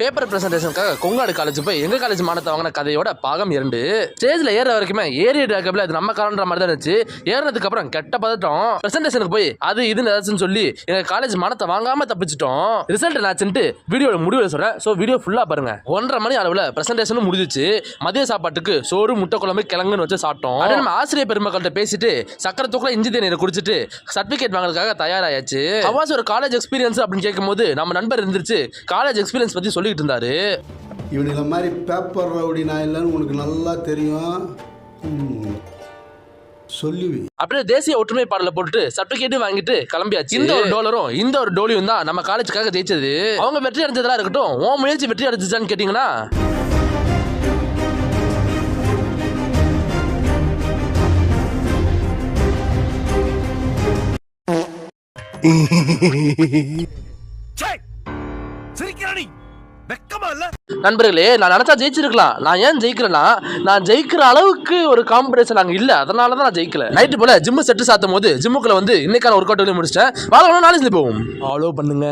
Paper பிரசன்டேஷனுக்காக கொங்காடு college போய் எங்க college மானத்தை வாங்கின கதையோட பாகம் 2. ஸ்டேஜ்ல ஏற வரைக்குமே ஏறிட்டு அது நம்ம காலன்ற மாதிரி தான் இருந்துச்சு. ஏறினதுக்கு அப்புறம் கெட்ட பதட்டம். பிரசன்டேஷனுக்கு போய் அது இது ஏதாச்சும் சொல்லி எங்க காலேஜ் மானத்தை வாங்காம தப்பிச்சிட்டோம். ரிசல்ட் என்னாச்சுன்ட்டு வீடியோட முடிவுல சொல்றேன். சோ வீடியோ ஃபுல்லா பாருங்க. 1:30 மணி அளவுல பிரசன்டேஷனும் முடிஞ்சிச்சு. மதிய சாப்பாட்டுக்கு சோறு முட்டை குழம்பு கிழங்குன்னு வச்சு சாப்பிட்டோம். நம்ம ஆசிரியர் பெருமக்கள்கிட்ட பேசிட்டு சக்கரை தூக்கல இஞ்சி தேநீரை குடிச்சிட்டு சர்டிபிகேட் வாங்குறதுக்காக தயாராயாச்சு. அவாஸ் ஒரு காலேஜ் எக்ஸ்பீரியன்ஸ் அப்படின்னு கேட்கும்போது நம்ம நண்பர் இருந்துச்சு காலேஜ் எக்ஸ்பீரியன்ஸ் பத்தி சொல்லிட்டு இருந்தாரு. இவனுங்களை மாதிரி பேப்பர் ரவுடி நான் இல்லைன்னு உனக்கு நல்லா தெரியும் சொல்லுவி. அப்படியே தேசிய ஒற்றுமை பாடல போட்டுட்டு சர்டிபிகேட் வாங்கிட்டு கிளம்பியாச்சு. இந்த ஒரு டோலரும் இந்த ஒரு டோலியும் தான் நம்ம காலேஜுக்காக ஜெயிச்சது. அவங்க வெற்றி அடைஞ்சதா இருக்கட்டும், உன் முயற்சி வெற்றி அடைஞ்சான்னு கேட்டீங்கன்னா நண்பர்களே, நான் நினைச்சா ஜெயிச்சிருக்கலாம். நான் ஏன் ஜெயிக்கிறேன்னா, நான் ஜெயிக்கிற அளவுக்கு ஒரு காம்படிஷன் அங்க இல்ல, அதனாலதான் நான் ஜெயிக்கல. நைட்டு போல ஜிம் செட்டு சாத்தும் போது ஜிம்முக்குள்ள வந்து இன்னைக்கான ஒர்க் அவுட் முடிச்சிட்டேன். வாங்க நாளைக்கு போவோம். ஃபாலோ பண்ணுங்க.